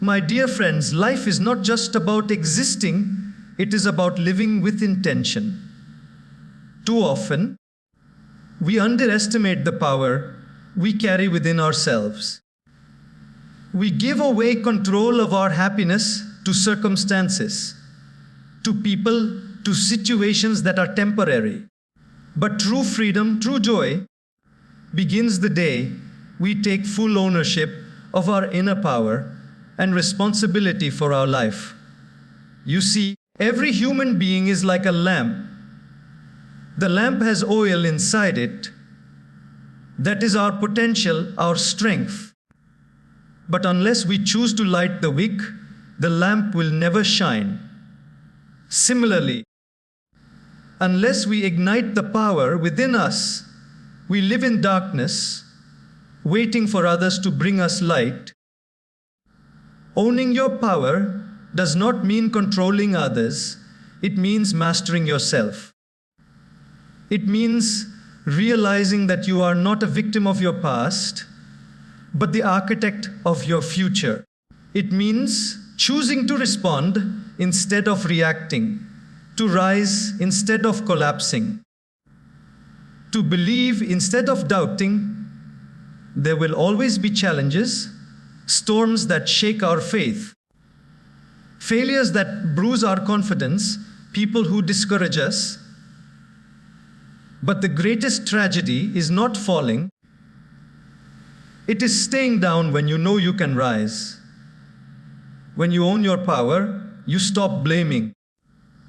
My dear friends, life is not just about existing, it is about living with intention. Too often, we underestimate the power we carry within ourselves. We give away control of our happiness to circumstances, to people, to situations that are temporary. But true freedom, true joy, begins the day we take full ownership of our inner power and responsibility for our life. You see, every human being is like a lamp. The lamp has oil inside it. That is our potential, our strength. But unless we choose to light the wick, the lamp will never shine. Similarly, unless we ignite the power within us, we live in darkness, waiting for others to bring us light. Owning your power does not mean controlling others. It means mastering yourself. It means realizing that you are not a victim of your past, but the architect of your future. It means choosing to respond instead of reacting, to rise instead of collapsing, to believe instead of doubting. There will always be challenges, storms that shake our faith, failures that bruise our confidence, people who discourage us. But the greatest tragedy is not falling. It is staying down when you know you can rise. When you own your power, you stop blaming,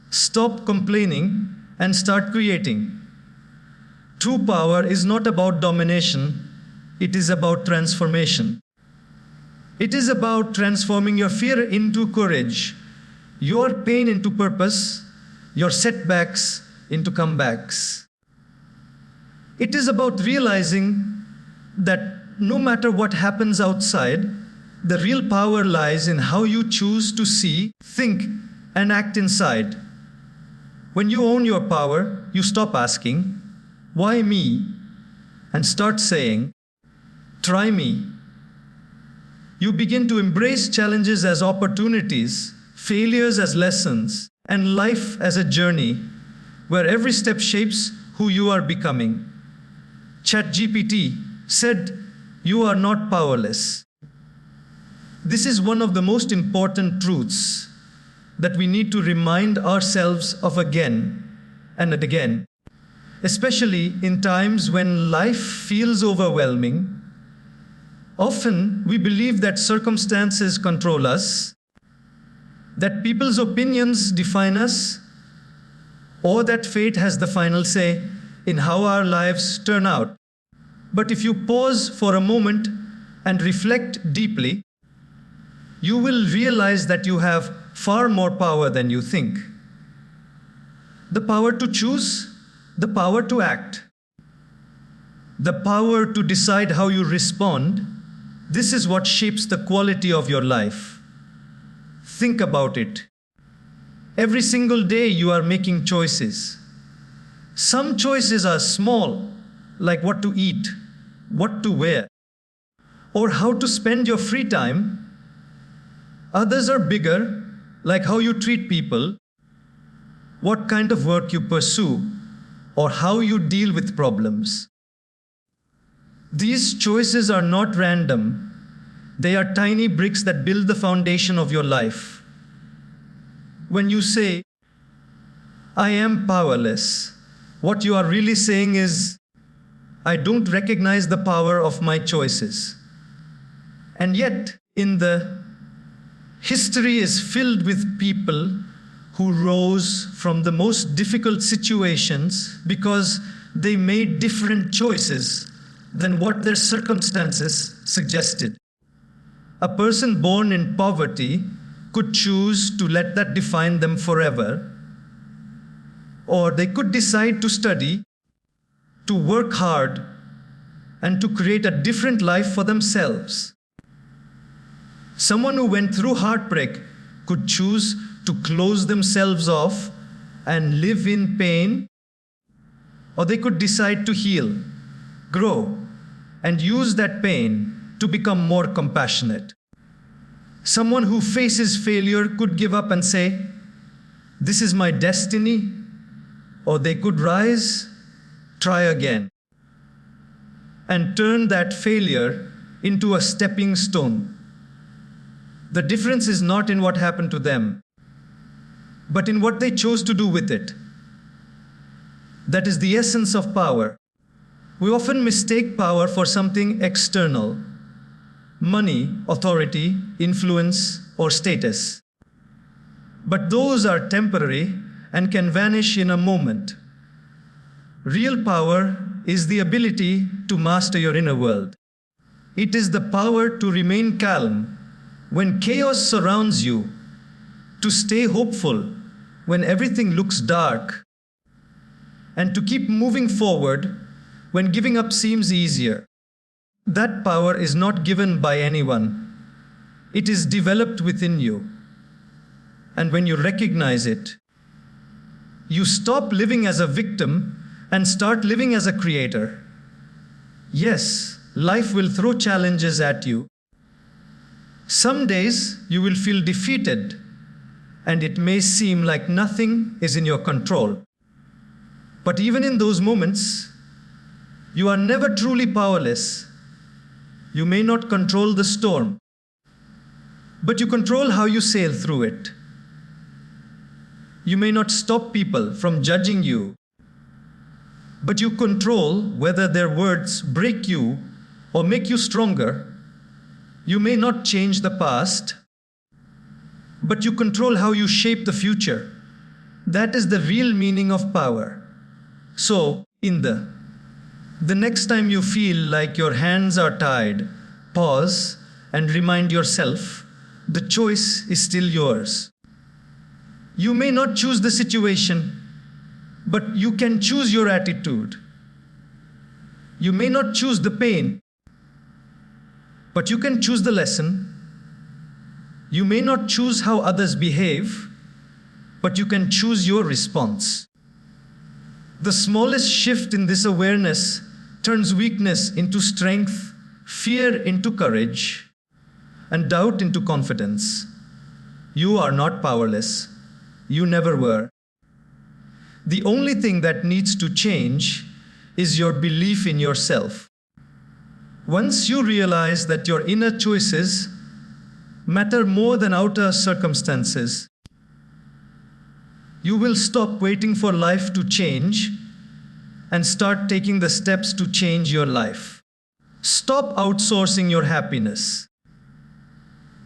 stop complaining, and start creating. True power is not about domination, it is about transformation. It is about transforming your fear into courage, your pain into purpose, your setbacks into comebacks. It is about realizing that no matter what happens outside, the real power lies in how you choose to see, think, and act inside. When you own your power, you stop asking, "Why me?" and start saying, "Try me." You begin to embrace challenges as opportunities, failures as lessons, and life as a journey where every step shapes who you are becoming. ChatGPT said, "You are not powerless." This is one of the most important truths that we need to remind ourselves of again and again, especially in times when life feels overwhelming. Often we believe that circumstances control us, that people's opinions define us, or that fate has the final say in how our lives turn out. But if you pause for a moment and reflect deeply, you will realize that you have far more power than you think. The power to choose, the power to act, the power to decide how you respond. This is what shapes the quality of your life. Think about it. Every single day you are making choices. Some choices are small, like what to eat, what to wear, or how to spend your free time. Others are bigger, like how you treat people, what kind of work you pursue, or how you deal with problems. These choices are not random. They are tiny bricks that build the foundation of your life. When you say, "I am powerless," what you are really saying is, "I don't recognize the power of my choices." And yet, history is filled with people who rose from the most difficult situations because they made different choices than what their circumstances suggested. A person born in poverty could choose to let that define them forever, or they could decide to study, to work hard, and to create a different life for themselves. Someone who went through heartbreak could choose to close themselves off and live in pain, or they could decide to heal, grow, and use that pain to become more compassionate. Someone who faces failure could give up and say, "This is my destiny," or they could rise, try again, and turn that failure into a stepping stone. The difference is not in what happened to them, but in what they chose to do with it. That is the essence of power. We often mistake power for something external: money, authority, influence, or status. But those are temporary and can vanish in a moment. Real power is the ability to master your inner world. It is the power to remain calm when chaos surrounds you, to stay hopeful when everything looks dark, and to keep moving forward when giving up seems easier. That power is not given by anyone. It is developed within you. And when you recognize it, you stop living as a victim and start living as a creator. Yes, life will throw challenges at you. Some days you will feel defeated, and it may seem like nothing is in your control. But even in those moments, you are never truly powerless. You may not control the storm, but you control how you sail through it. You may not stop people from judging you, but you control whether their words break you or make you stronger. You may not change the past, but you control how you shape the future. That is the real meaning of power. So, the next time you feel like your hands are tied, pause and remind yourself, the choice is still yours. You may not choose the situation, but you can choose your attitude. You may not choose the pain, but you can choose the lesson. You may not choose how others behave, but you can choose your response. The smallest shift in this awareness turns weakness into strength, fear into courage, and doubt into confidence. You are not powerless. You never were. The only thing that needs to change is your belief in yourself. Once you realize that your inner choices matter more than outer circumstances, you will stop waiting for life to change and start taking the steps to change your life. Stop outsourcing your happiness.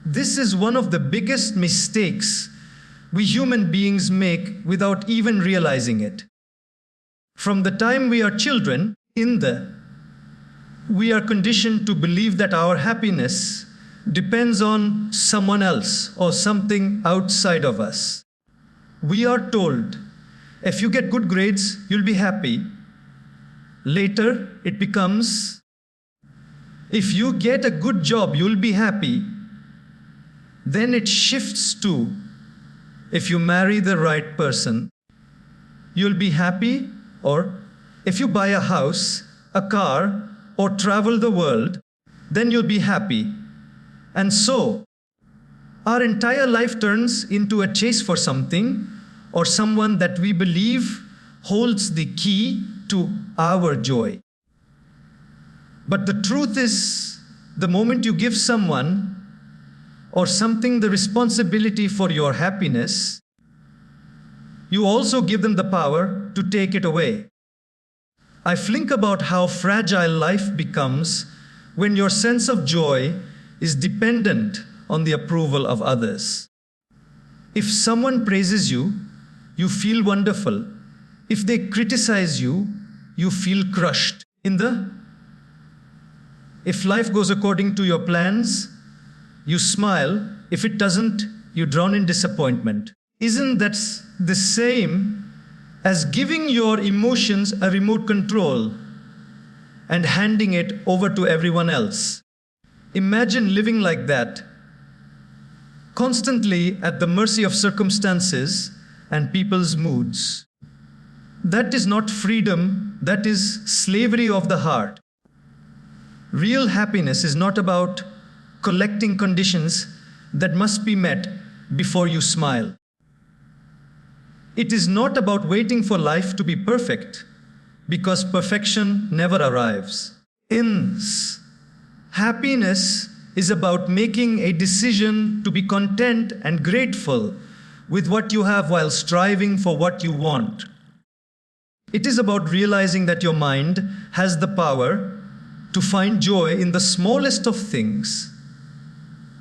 This is one of the biggest mistakes we human beings make without even realizing it. From the time we are children, we are conditioned to believe that our happiness depends on someone else or something outside of us. We are told, if you get good grades, you'll be happy. Later, it becomes, if you get a good job, you'll be happy. Then it shifts to, if you marry the right person, you'll be happy. Or if you buy a house, a car, or travel the world, then you'll be happy. And so, our entire life turns into a chase for something or someone that we believe holds the key to our joy. But the truth is, the moment you give someone or something the responsibility for your happiness, you also give them the power to take it away. I think about how fragile life becomes when your sense of joy is dependent on the approval of others. If someone praises you, you feel wonderful. If they criticize you, you feel crushed. If life goes according to your plans, you smile. If it doesn't, you drown in disappointment. Isn't that the same as giving your emotions a remote control and handing it over to everyone else? Imagine living like that, constantly at the mercy of circumstances and people's moods. That is not freedom, that is slavery of the heart. Real happiness is not about collecting conditions that must be met before you smile. It is not about waiting for life to be perfect, because perfection never arrives. Happiness is about making a decision to be content and grateful with what you have while striving for what you want. It is about realizing that your mind has the power to find joy in the smallest of things.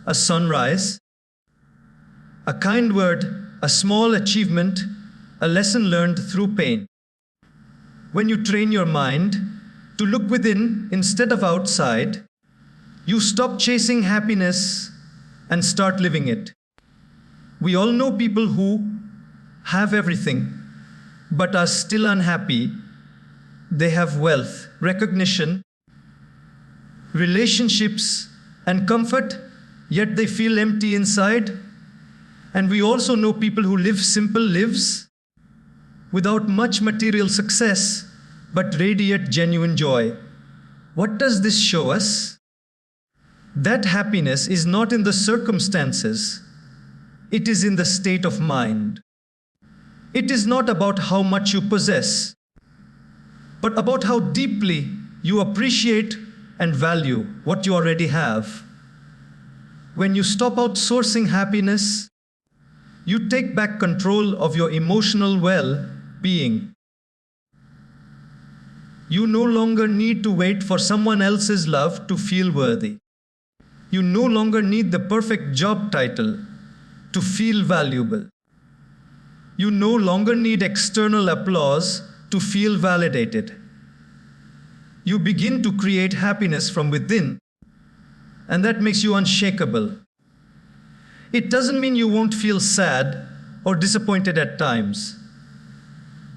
A sunrise, a kind word, a small achievement, a lesson learned through pain. When you train your mind to look within instead of outside, you stop chasing happiness and start living it. We all know people who have everything but are still unhappy. They have wealth, recognition, relationships, and comfort, yet they feel empty inside. And we also know people who live simple lives without much material success, but radiate genuine joy. What does this show us? That happiness is not in the circumstances, it is in the state of mind. It is not about how much you possess, but about how deeply you appreciate and value what you already have. When you stop outsourcing happiness, you take back control of your emotional well-being. You no longer need to wait for someone else's love to feel worthy. You no longer need the perfect job title to feel valuable. You no longer need external applause to feel validated. You begin to create happiness from within, and that makes you unshakable. It doesn't mean you won't feel sad or disappointed at times.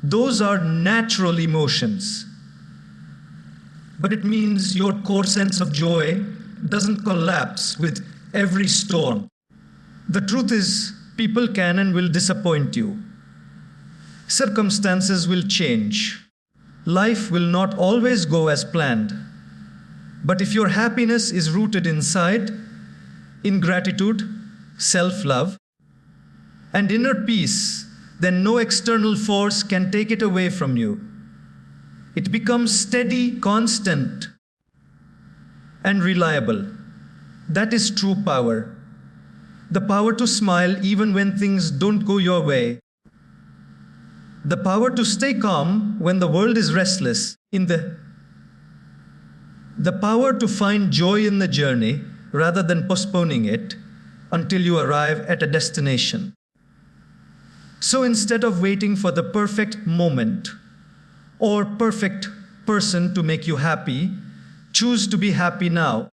Those are natural emotions. But it means your core sense of joy doesn't collapse with every storm. The truth is, people can and will disappoint you. Circumstances will change. Life will not always go as planned. But if your happiness is rooted inside, in gratitude, self-love, and inner peace, then no external force can take it away from you. It becomes steady, constant, and reliable. That is true power. The power to smile even when things don't go your way. The power to stay calm when the world is restless. The power to find joy in the journey rather than postponing it until you arrive at a destination. So instead of waiting for the perfect moment or perfect person to make you happy, choose to be happy now.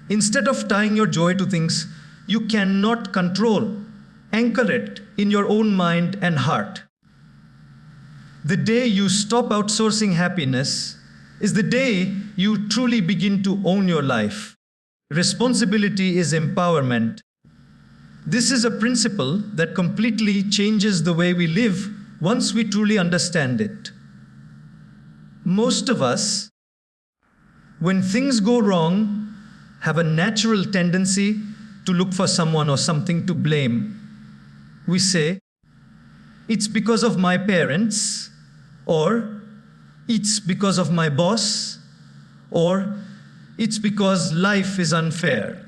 Instead of tying your joy to things you cannot control, anchor it in your own mind and heart. The day you stop outsourcing happiness is the day you truly begin to own your life. Responsibility is empowerment. This is a principle that completely changes the way we live once we truly understand it. Most of us, when things go wrong, have a natural tendency to look for someone or something to blame. We say, it's because of my parents, or it's because of my boss, or it's because life is unfair.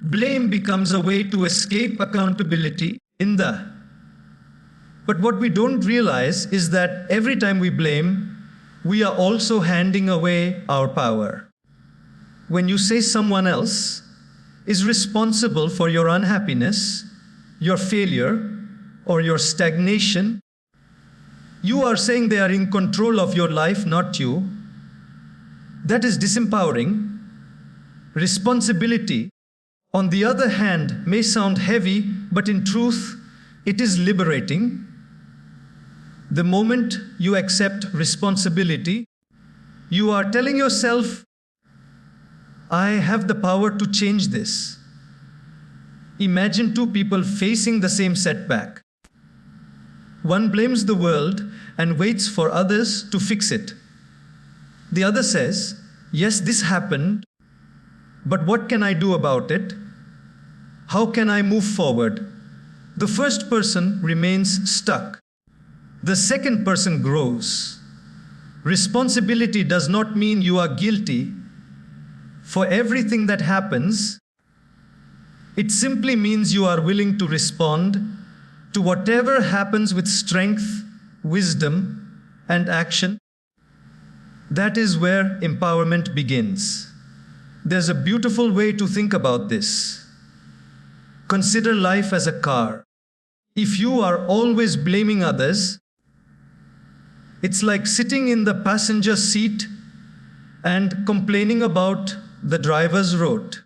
Blame becomes a way to escape accountability But what we don't realize is that every time we blame, we are also handing away our power. When you say someone else is responsible for your unhappiness, your failure, or your stagnation, you are saying they are in control of your life, not you. That is disempowering. Responsibility, on the other hand, may sound heavy, but in truth, it is liberating. The moment you accept responsibility, you are telling yourself, I have the power to change this. Imagine two people facing the same setback. One blames the world and waits for others to fix it. The other says, yes, this happened, But what can I do about it? How can I move forward? The first person remains stuck. The second person grows. Responsibility does not mean you are guilty for everything that happens. It simply means you are willing to respond to whatever happens with strength, wisdom, and action. That is where empowerment begins. There's a beautiful way to think about this. Consider life as a car. If you are always blaming others, it's like sitting in the passenger seat and complaining about the driver's road.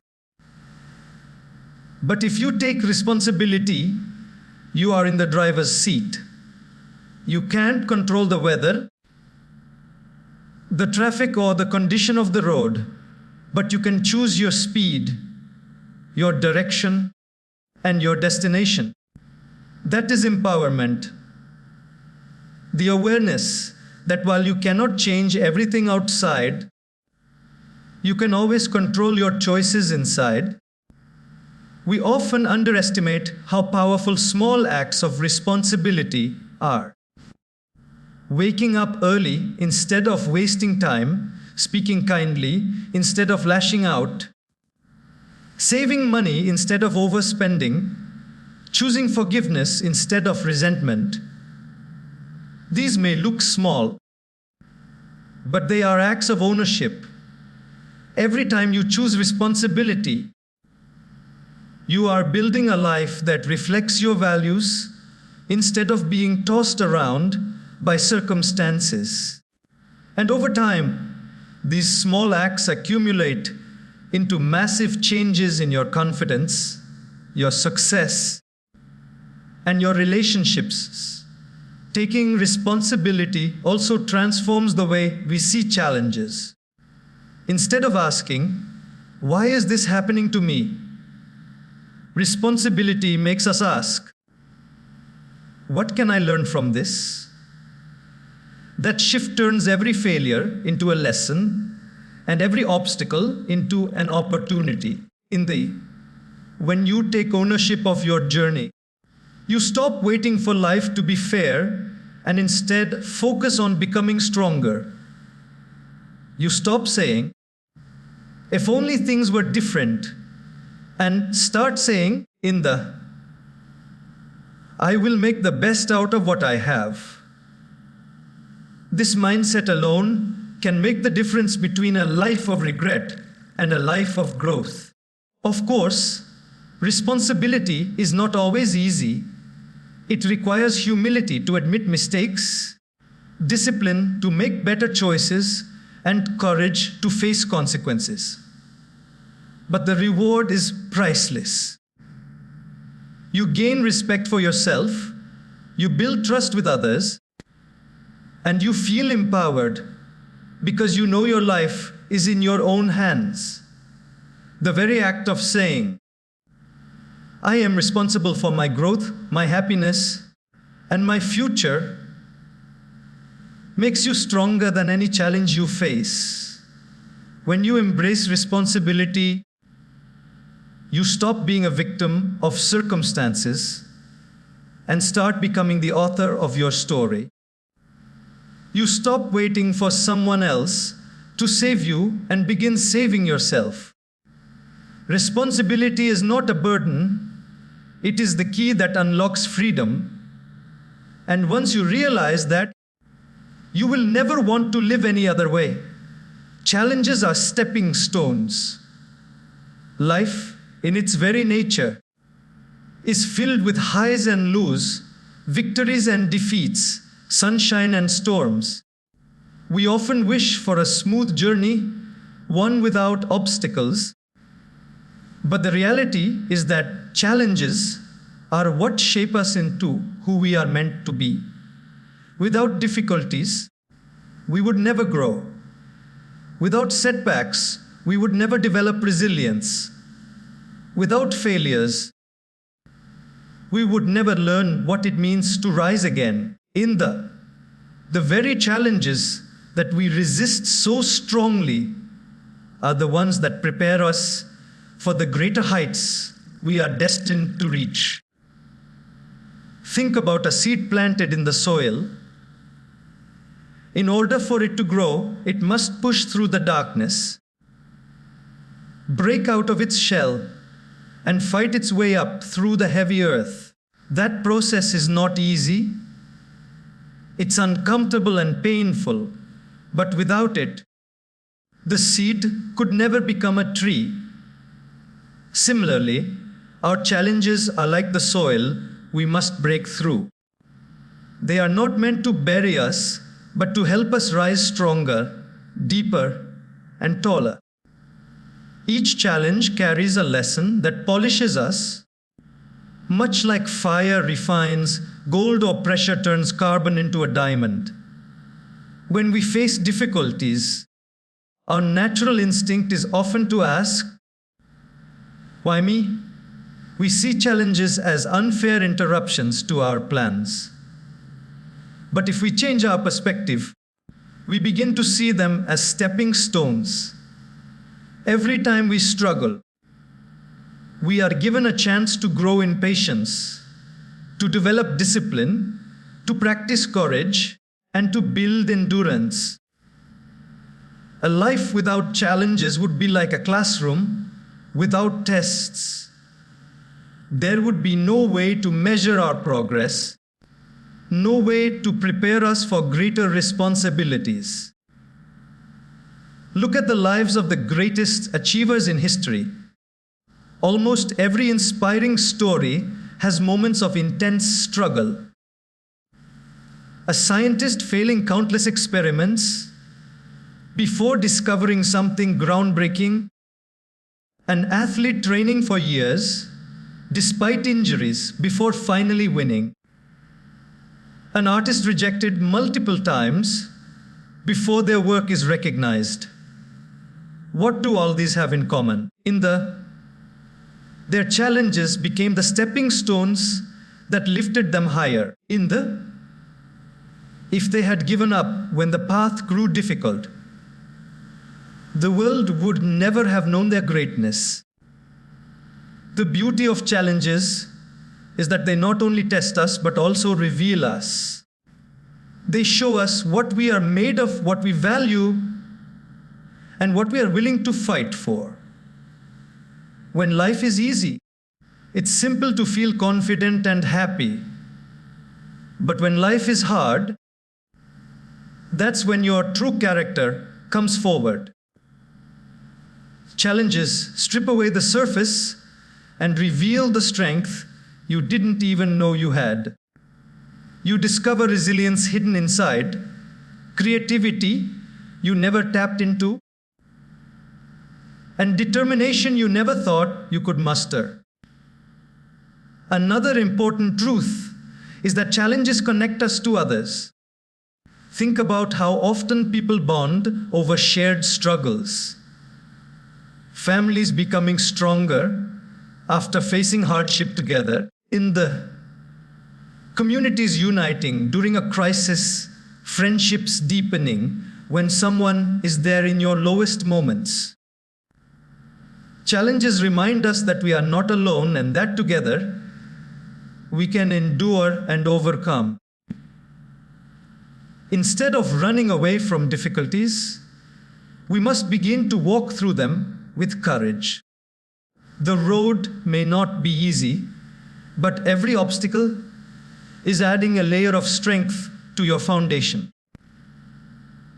But if you take responsibility, you are in the driver's seat. You can't control the weather, the traffic, or the condition of the road, but you can choose your speed, your direction, and your destination. That is empowerment. The awareness that while you cannot change everything outside, you can always control your choices inside. We often underestimate how powerful small acts of responsibility are. Waking up early instead of wasting time, speaking kindly instead of lashing out, saving money instead of overspending, choosing forgiveness instead of resentment. These may look small, but they are acts of ownership. Every time you choose responsibility, you are building a life that reflects your values instead of being tossed around by circumstances. And over time, these small acts accumulate into massive changes in your confidence, your success, and your relationships. Taking responsibility also transforms the way we see challenges. Instead of asking, "Why is this happening to me?" responsibility makes us ask, "What can I learn from this?" That shift turns every failure into a lesson and every obstacle into an opportunity. When you take ownership of your journey, you stop waiting for life to be fair and instead focus on becoming stronger. You stop saying, "If only things were different," and start saying, "I will make the best out of what I have." This mindset alone can make the difference between a life of regret and a life of growth. Of course, responsibility is not always easy. It requires humility to admit mistakes, discipline to make better choices, and courage to face consequences. But the reward is priceless. You gain respect for yourself, you build trust with others, and you feel empowered because you know your life is in your own hands. The very act of saying, "I am responsible for my growth, my happiness, and my future," makes you stronger than any challenge you face. When you embrace responsibility, you stop being a victim of circumstances and start becoming the author of your story. You stop waiting for someone else to save you and begin saving yourself. Responsibility is not a burden, it is the key that unlocks freedom. And once you realize that, you will never want to live any other way. Challenges are stepping stones. Life, in its very nature, is filled with highs and lows, victories and defeats, sunshine and storms. We often wish for a smooth journey, one without obstacles. But the reality is that challenges are what shape us into who we are meant to be. Without difficulties, we would never grow. Without setbacks, we would never develop resilience. Without failures, we would never learn what it means to rise again. The very challenges that we resist so strongly are the ones that prepare us for the greater heights we are destined to reach. Think about a seed planted in the soil. In order for it to grow, it must push through the darkness, break out of its shell, and fight its way up through the heavy earth. That process is not easy. It's uncomfortable and painful, but without it, the seed could never become a tree. Similarly, our challenges are like the soil we must break through. They are not meant to bury us, but to help us rise stronger, deeper, and taller. Each challenge carries a lesson that polishes us. Much like fire refines gold or pressure turns carbon into a diamond. When we face difficulties, our natural instinct is often to ask, "Why me?" We see challenges as unfair interruptions to our plans. But if we change our perspective, we begin to see them as stepping stones. Every time we struggle, we are given a chance to grow in patience, to develop discipline, to practice courage, and to build endurance. A life without challenges would be like a classroom without tests. There would be no way to measure our progress, no way to prepare us for greater responsibilities. Look at the lives of the greatest achievers in history. Almost every inspiring story has moments of intense struggle. A scientist failing countless experiments before discovering something groundbreaking, an athlete training for years despite injuries before finally winning, an artist rejected multiple times before their work is recognized. What do all these have in common? Their challenges became the stepping stones that lifted them higher. If they had given up when the path grew difficult, the world would never have known their greatness. The beauty of challenges is that they not only test us but also reveal us. They show us what we are made of, what we value, and what we are willing to fight for. When life is easy, it's simple to feel confident and happy. But when life is hard, that's when your true character comes forward. Challenges strip away the surface and reveal the strength you didn't even know you had. You discover resilience hidden inside, creativity you never tapped into, and determination you never thought you could muster. Another important truth is that challenges connect us to others. Think about how often people bond over shared struggles. Families becoming stronger after facing hardship together, communities uniting during a crisis, friendships deepening when someone is there in your lowest moments. Challenges remind us that we are not alone and that together we can endure and overcome. Instead of running away from difficulties, we must begin to walk through them with courage. The road may not be easy, but every obstacle is adding a layer of strength to your foundation.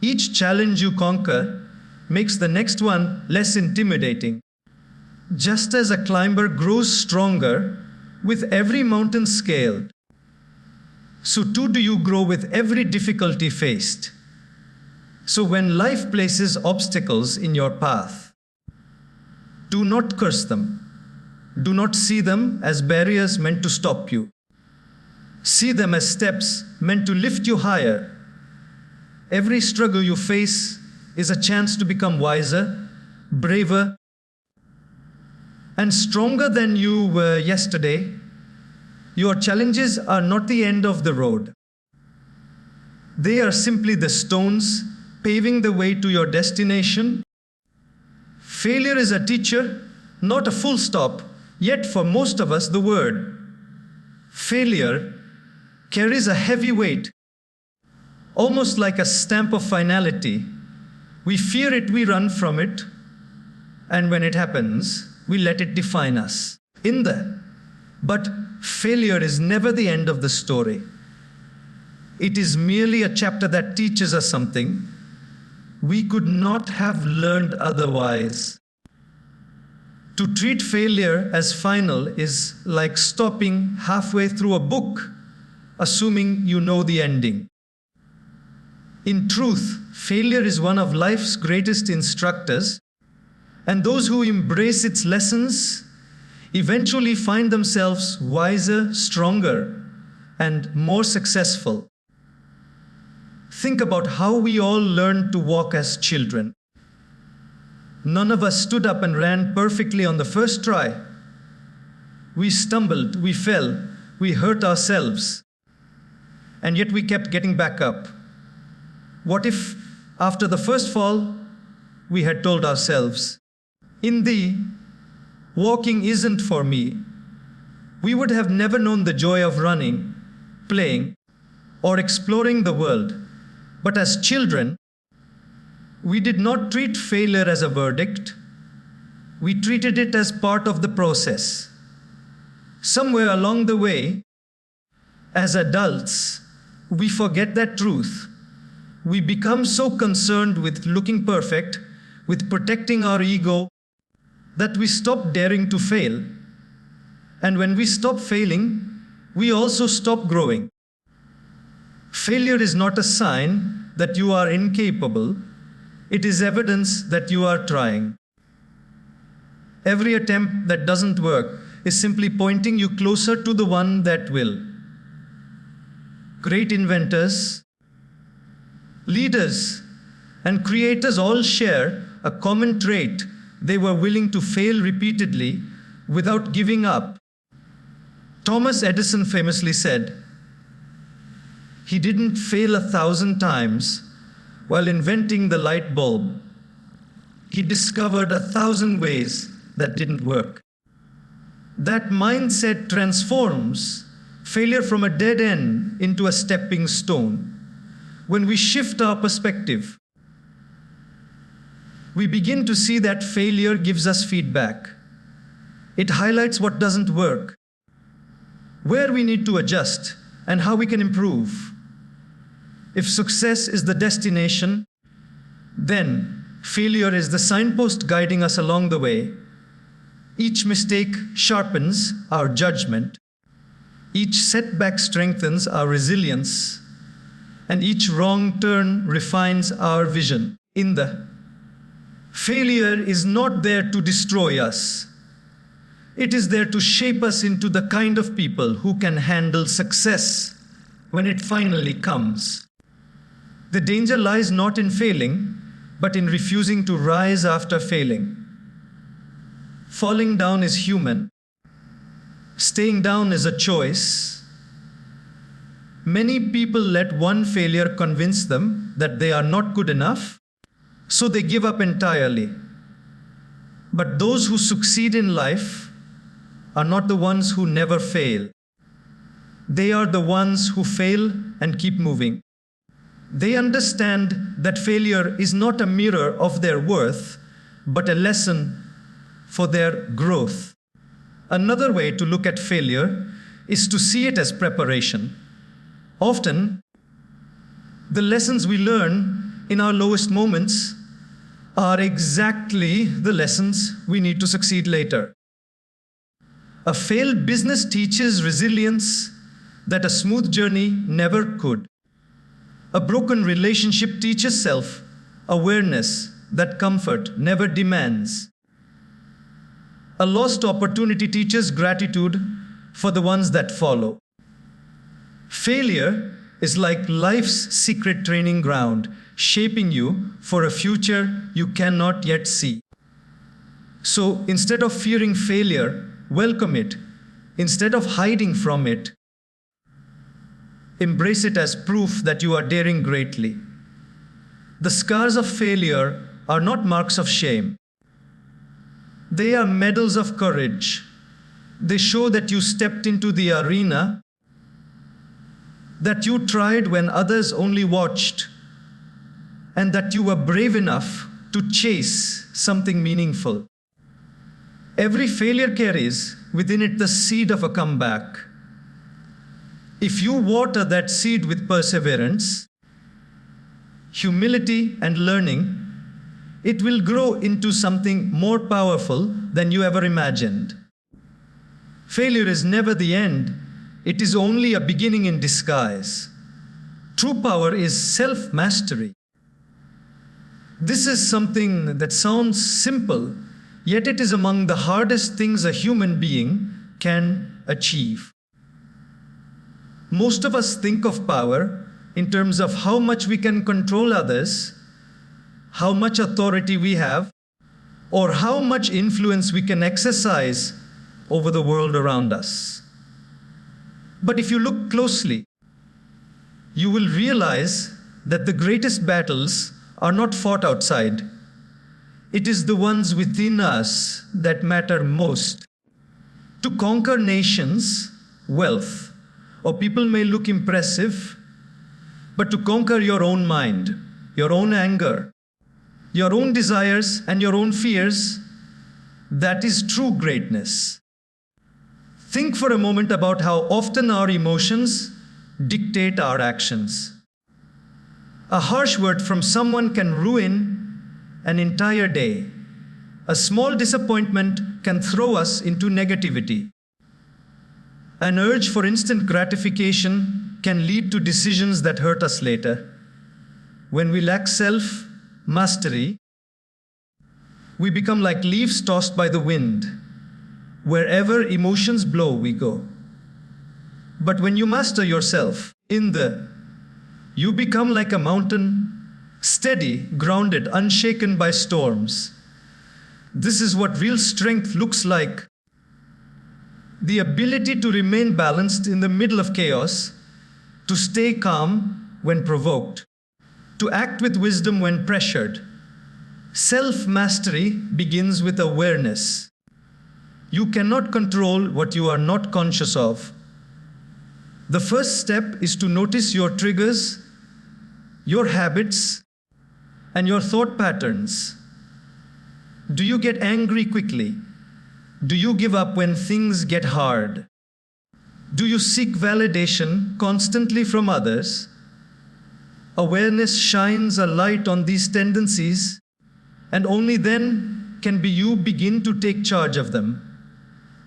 Each challenge you conquer makes the next one less intimidating. Just as a climber grows stronger with every mountain scaled, so too do you grow with every difficulty faced. So when life places obstacles in your path, do not curse them. Do not see them as barriers meant to stop you. See them as steps meant to lift you higher. Every struggle you face is a chance to become wiser, braver, and stronger than you were yesterday. Your challenges are not the end of the road. They are simply the stones paving the way to your destination. Failure is a teacher, not a full stop, yet for most of us the word failure carries a heavy weight, almost like a stamp of finality. We fear it, we run from it, and when it happens, we let it define us. But failure is never the end of the story. It is merely a chapter that teaches us something we could not have learned otherwise. To treat failure as final is like stopping halfway through a book, assuming you know the ending. In truth, failure is one of life's greatest instructors, and those who embrace its lessons eventually find themselves wiser, stronger, and more successful. Think about how we all learned to walk as children. None of us stood up and ran perfectly on the first try. We stumbled, we fell, we hurt ourselves, and yet we kept getting back up. What if, after the first fall, we had told ourselves, walking isn't for me? We would have never known the joy of running, playing, or exploring the world. But as children, we did not treat failure as a verdict. We treated it as part of the process. Somewhere along the way, as adults, we forget that truth. We become so concerned with looking perfect, with protecting our ego, that we stop daring to fail. And when we stop failing, we also stop growing. Failure is not a sign that you are incapable. It is evidence that you are trying. Every attempt that doesn't work is simply pointing you closer to the one that will. Great inventors, leaders, and creators all share a common trait. They were willing to fail repeatedly without giving up. Thomas Edison famously said, he didn't fail 1,000 times while inventing the light bulb. He discovered 1,000 ways that didn't work. That mindset transforms failure from a dead end into a stepping stone. When we shift our perspective, we begin to see that failure gives us feedback. It highlights what doesn't work, where we need to adjust, and how we can improve. If success is the destination, then failure is the signpost guiding us along the way. Each mistake sharpens our judgment. Each setback strengthens our resilience. And each wrong turn refines our vision. Failure is not there to destroy us. It is there to shape us into the kind of people who can handle success when it finally comes. The danger lies not in failing, but in refusing to rise after failing. Falling down is human. Staying down is a choice. Many people let one failure convince them that they are not good enough, so they give up entirely. But those who succeed in life are not the ones who never fail. They are the ones who fail and keep moving. They understand that failure is not a mirror of their worth, but a lesson for their growth. Another way to look at failure is to see it as preparation. Often, the lessons we learn in our lowest moments are exactly the lessons we need to succeed later. A failed business teaches resilience that a smooth journey never could. A broken relationship teaches self-awareness that comfort never demands. A lost opportunity teaches gratitude for the ones that follow. Failure is like life's secret training ground, shaping you for a future you cannot yet see. So instead of fearing failure, welcome it. Instead of hiding from it, embrace it as proof that you are daring greatly. The scars of failure are not marks of shame. They are medals of courage. They show that you stepped into the arena, that you tried when others only watched, and that you were brave enough to chase something meaningful. Every failure carries within it the seed of a comeback. If you water that seed with perseverance, humility, and learning, it will grow into something more powerful than you ever imagined. Failure is never the end. It is only a beginning in disguise. True power is self-mastery. This is something that sounds simple, yet it is among the hardest things a human being can achieve. Most of us think of power in terms of how much we can control others, how much authority we have, or how much influence we can exercise over the world around us. But if you look closely, you will realize that the greatest battles are not fought outside. It is the ones within us that matter most. To conquer nations, wealth, or people may look impressive, but to conquer your own mind, your own anger, your own desires, and your own fears, that is true greatness. Think for a moment about how often our emotions dictate our actions. A harsh word from someone can ruin an entire day. A small disappointment can throw us into negativity. An urge for instant gratification can lead to decisions that hurt us later. When we lack self-mastery, we become like leaves tossed by the wind. Wherever emotions blow, we go. But when you master yourself you become like a mountain, steady, grounded, unshaken by storms. This is what real strength looks like. The ability to remain balanced in the middle of chaos, to stay calm when provoked, to act with wisdom when pressured. Self-mastery begins with awareness. You cannot control what you are not conscious of. The first step is to notice your triggers, your habits, and your thought patterns. Do you get angry quickly? Do you give up when things get hard? Do you seek validation constantly from others? Awareness shines a light on these tendencies, and only then can you begin to take charge of them.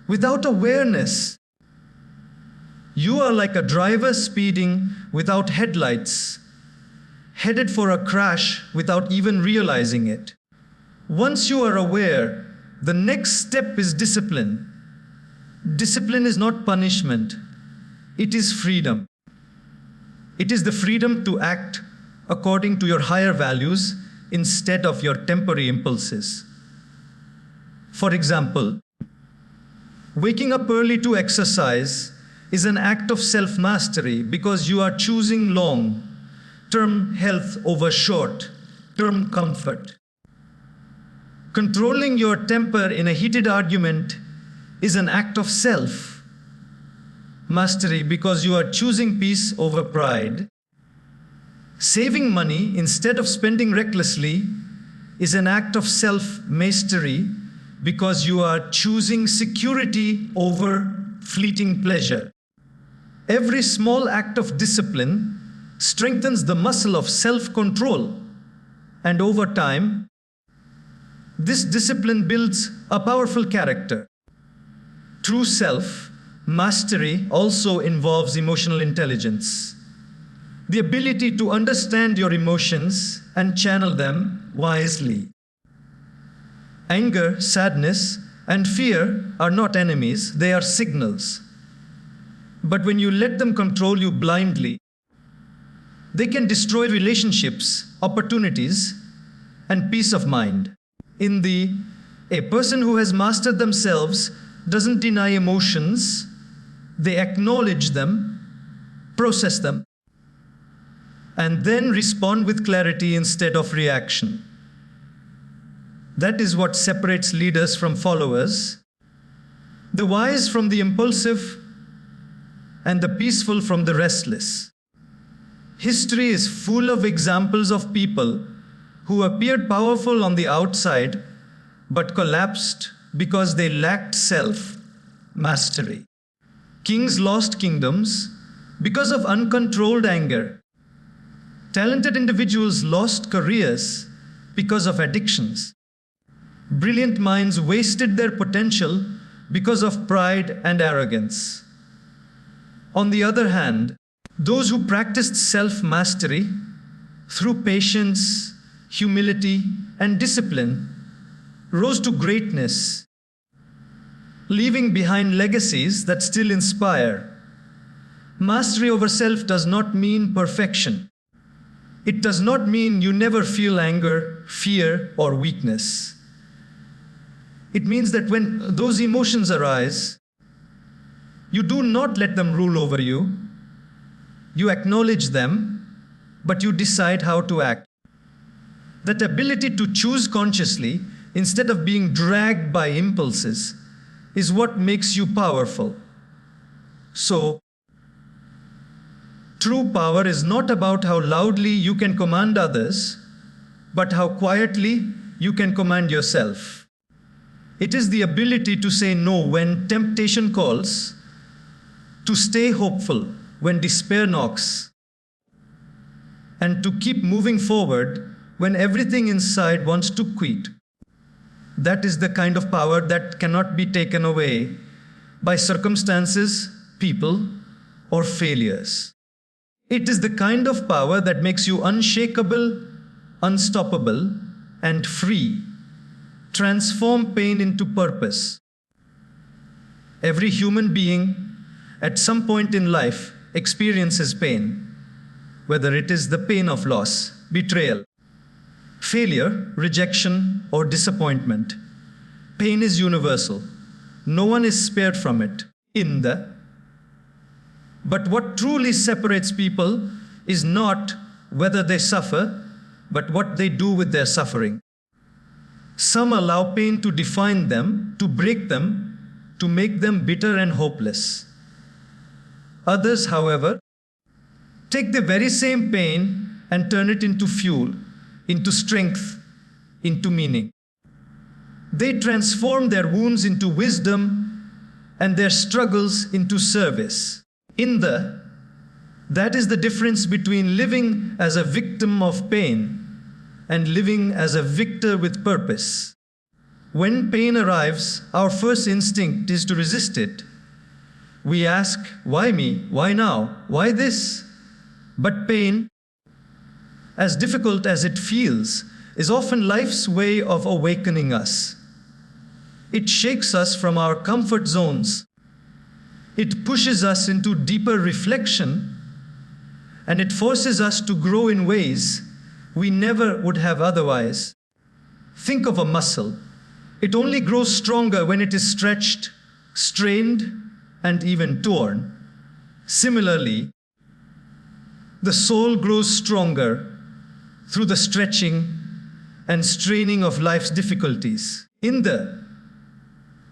Without awareness, you are like a driver speeding without headlights, headed for a crash without even realizing it. Once you are aware, the next step is discipline. Discipline is not punishment. It is freedom. It is the freedom to act according to your higher values instead of your temporary impulses. For example, waking up early to exercise is an act of self-mastery because you are choosing long-term health over short-term comfort. Controlling your temper in a heated argument is an act of self-mastery because you are choosing peace over pride. Saving money instead of spending recklessly is an act of self-mastery because you are choosing security over fleeting pleasure. Every small act of discipline strengthens the muscle of self-control, and over time, this discipline builds a powerful character. True self-mastery also involves emotional intelligence, the ability to understand your emotions and channel them wisely. Anger, sadness, and fear are not enemies, they are signals. But when you let them control you blindly, they can destroy relationships, opportunities, and peace of mind. A person who has mastered themselves doesn't deny emotions, they acknowledge them, process them, and then respond with clarity instead of reaction. That is what separates leaders from followers, the wise from the impulsive, and the peaceful from the restless. History is full of examples of people who appeared powerful on the outside but collapsed because they lacked self-mastery. Kings lost kingdoms because of uncontrolled anger. Talented individuals lost careers because of addictions. Brilliant minds wasted their potential because of pride and arrogance. On the other hand, those who practiced self-mastery through patience, humility, and discipline rose to greatness, leaving behind legacies that still inspire. Mastery over self does not mean perfection. It does not mean you never feel anger, fear, or weakness. It means that when those emotions arise, you do not let them rule over you. You acknowledge them, but you decide how to act. That ability to choose consciously instead of being dragged by impulses is what makes you powerful. So, true power is not about how loudly you can command others, but how quietly you can command yourself. It is the ability to say no when temptation calls, to stay hopeful when despair knocks, and to keep moving forward when everything inside wants to quit. That is the kind of power that cannot be taken away by circumstances, people, or failures. It is the kind of power that makes you unshakable, unstoppable, and free. Transform pain into purpose. Every human being at some point in life experiences pain, whether it is the pain of loss, betrayal, failure, rejection, or disappointment. Pain is universal. No one is spared from it. But what truly separates people is not whether they suffer, but what they do with their suffering. Some allow pain to define them, to break them, to make them bitter and hopeless. Others, however, take the very same pain and turn it into fuel, into strength, into meaning. They transform their wounds into wisdom and their struggles into service. That is the difference between living as a victim of pain and living as a victor with purpose. When pain arrives, our first instinct is to resist it. We ask, why me? Why now? Why this? But pain, as difficult as it feels, is often life's way of awakening us. It shakes us from our comfort zones. It pushes us into deeper reflection, and it forces us to grow in ways we never would have otherwise. Think of a muscle. It only grows stronger when it is stretched, strained, and even torn. Similarly, the soul grows stronger through the stretching and straining of life's difficulties.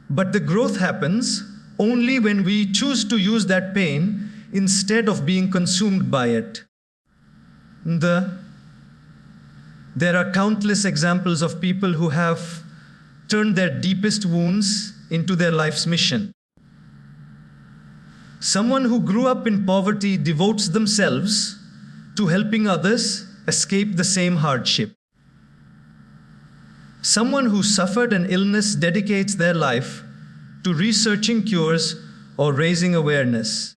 But the growth happens only when we choose to use that pain instead of being consumed by it. There are countless examples of people who have turned their deepest wounds into their life's mission. Someone who grew up in poverty devotes themselves to helping others escape the same hardship. Someone who suffered an illness dedicates their life to researching cures or raising awareness.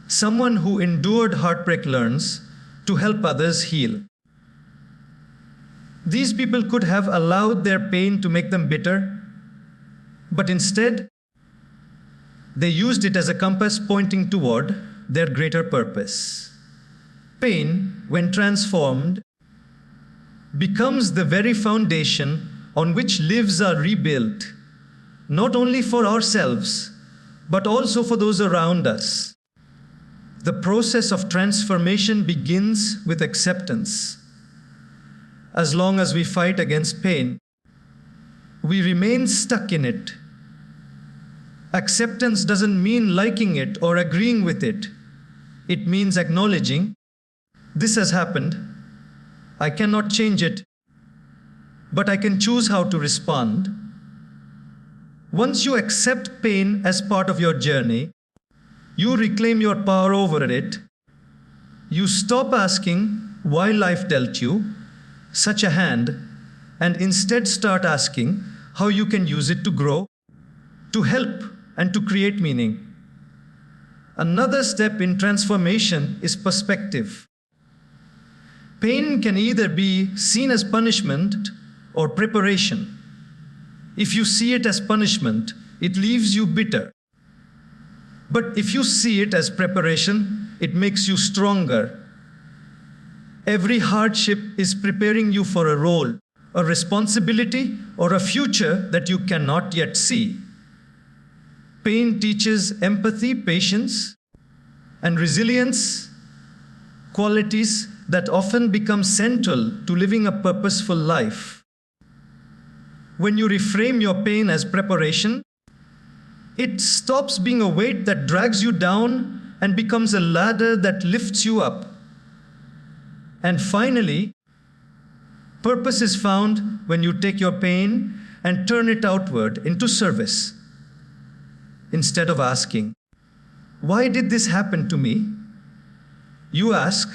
Someone who endured heartbreak learns to help others heal. These people could have allowed their pain to make them bitter, but instead, they used it as a compass pointing toward their greater purpose. Pain, when transformed, becomes the very foundation on which lives are rebuilt, not only for ourselves, but also for those around us. The process of transformation begins with acceptance. As long as we fight against pain, we remain stuck in it. Acceptance doesn't mean liking it or agreeing with it. It means acknowledging, this has happened, I cannot change it, but I can choose how to respond. Once you accept pain as part of your journey, you reclaim your power over it. You stop asking why life dealt you such a hand, and instead start asking how you can use it to grow, to help, and to create meaning. Another step in transformation is perspective. Pain can either be seen as punishment or preparation. If you see it as punishment, it leaves you bitter. But if you see it as preparation, it makes you stronger. Every hardship is preparing you for a role, a responsibility, or a future that you cannot yet see. Pain teaches empathy, patience, and resilience, qualities that often become central to living a purposeful life. When you reframe your pain as preparation, it stops being a weight that drags you down and becomes a ladder that lifts you up. And finally, purpose is found when you take your pain and turn it outward into service. Instead of asking, why did this happen to me? You ask,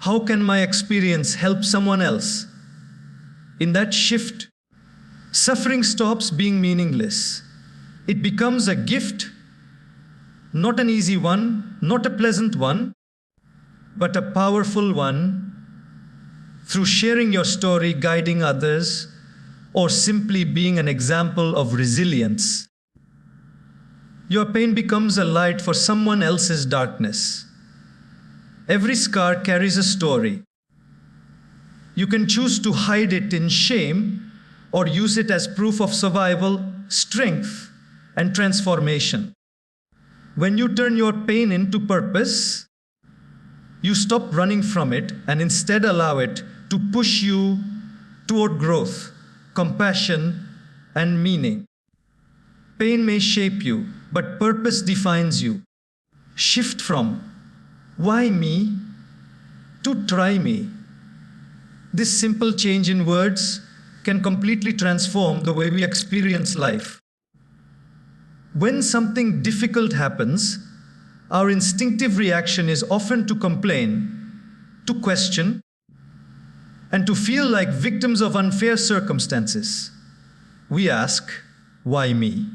how can my experience help someone else? In that shift, suffering stops being meaningless. It becomes a gift, not an easy one, not a pleasant one, but a powerful one. Through sharing your story, guiding others, or simply being an example of resilience, your pain becomes a light for someone else's darkness. Every scar carries a story. You can choose to hide it in shame or use it as proof of survival, strength, and transformation. When you turn your pain into purpose, you stop running from it and instead allow it to push you toward growth, compassion, and meaning. Pain may shape you, but purpose defines you. Shift from why me to try me. This simple change in words can completely transform the way we experience life. When something difficult happens, our instinctive reaction is often to complain, to question, and to feel like victims of unfair circumstances. We ask, why me?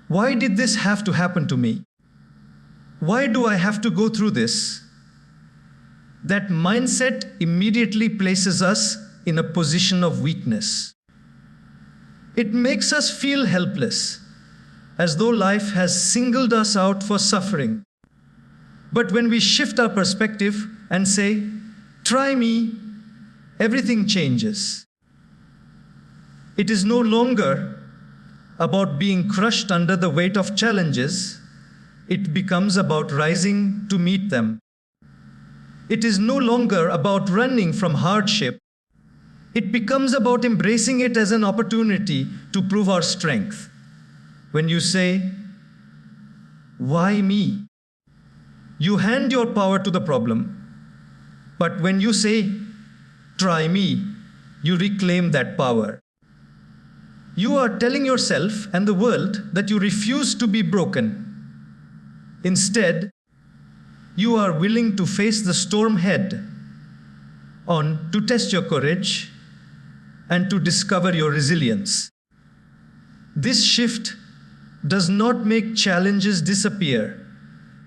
Why did this have to happen to me? Why do I have to go through this? That mindset immediately places us in a position of weakness. It makes us feel helpless, as though life has singled us out for suffering. But when we shift our perspective and say, try me, everything changes. It is no longer about being crushed under the weight of challenges. It becomes about rising to meet them. It is no longer about running from hardship. It becomes about embracing it as an opportunity to prove our strength. When you say, why me? You hand your power to the problem. But when you say, try me, you reclaim that power. You are telling yourself and the world that you refuse to be broken. Instead, you are willing to face the storm head on, to test your courage and to discover your resilience. This shift does not make challenges disappear.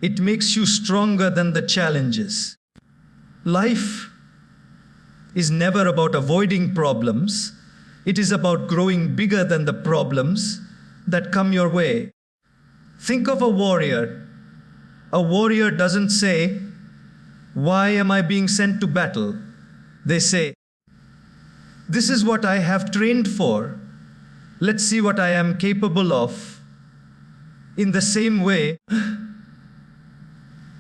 It makes you stronger than the challenges. Life is never about avoiding problems. It is about growing bigger than the problems that come your way. Think of a warrior. A warrior doesn't say, why am I being sent to battle? They say, this is what I have trained for. Let's see what I am capable of. In the same way,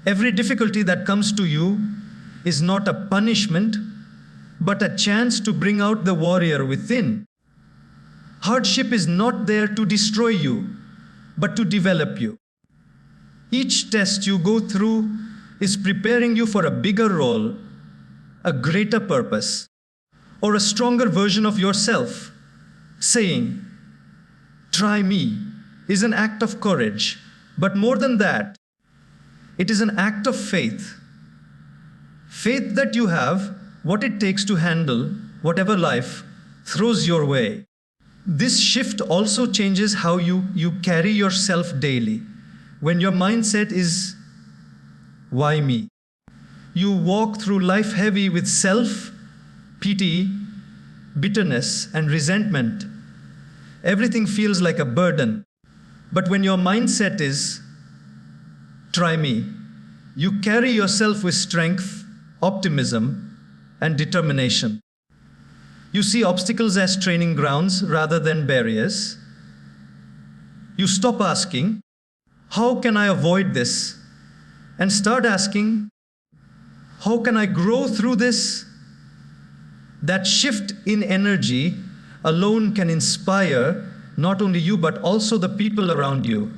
every difficulty that comes to you is not a punishment, but a chance to bring out the warrior within. Hardship is not there to destroy you, but to develop you. Each test you go through is preparing you for a bigger role, a greater purpose, or a stronger version of yourself. Saying, "Try me," is an act of courage, but more than that, it is an act of faith. Faith that you have what it takes to handle whatever life throws your way. This shift also changes how you carry yourself daily. When your mindset is, "Why me?" you walk through life heavy with self-pity, bitterness, and resentment. Everything feels like a burden. But when your mindset is, "Try me," you carry yourself with strength, optimism, and determination. You see obstacles as training grounds rather than barriers. You stop asking, "How can I avoid this?" and start asking, "How can I grow through this?" That shift in energy alone can inspire not only you but also the people around you.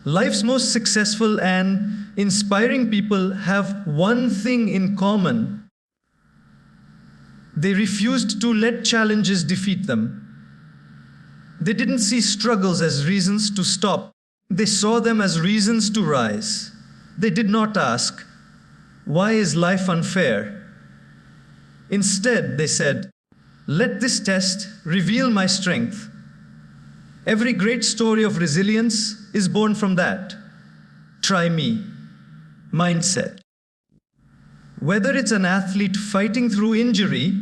Life's most successful and inspiring people have one thing in common. They refused to let challenges defeat them. They didn't see struggles as reasons to stop. They saw them as reasons to rise. They did not ask, "Why is life unfair?" Instead, they said, "Let this test reveal my strength." Every great story of resilience is born from that "try me" mindset. Whether it's an athlete fighting through injury,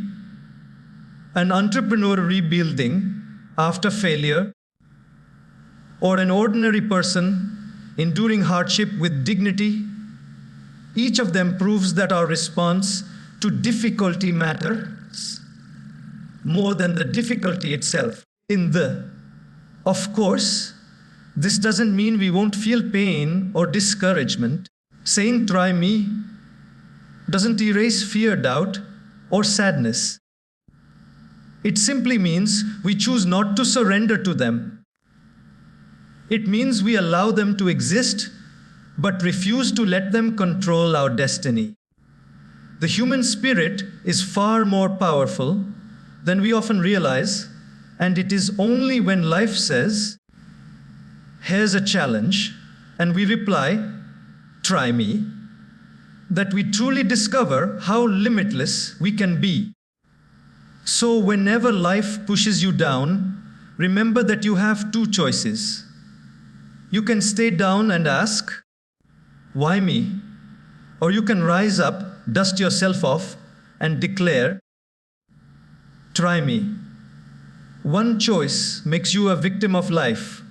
an entrepreneur rebuilding after failure, or an ordinary person enduring hardship with dignity, each of them proves that our response to difficulty matters more than the difficulty itself. Of course, this doesn't mean we won't feel pain or discouragement. Saying "try me" doesn't erase fear, doubt, or sadness. It simply means we choose not to surrender to them. It means we allow them to exist, but refuse to let them control our destiny. The human spirit is far more powerful than we often realize, and it is only when life says, "Here's a challenge," and we reply, "Try me," that we truly discover how limitless we can be. So whenever life pushes you down, remember that you have two choices. You can stay down and ask, "Why me?" Or you can rise up, dust yourself off, and declare, "Try me." One choice makes you a victim of life.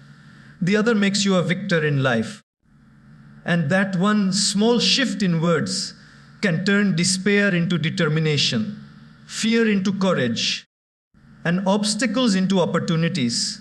The other makes you a victor in life. And that one small shift in words can turn despair into determination, fear into courage, and obstacles into opportunities.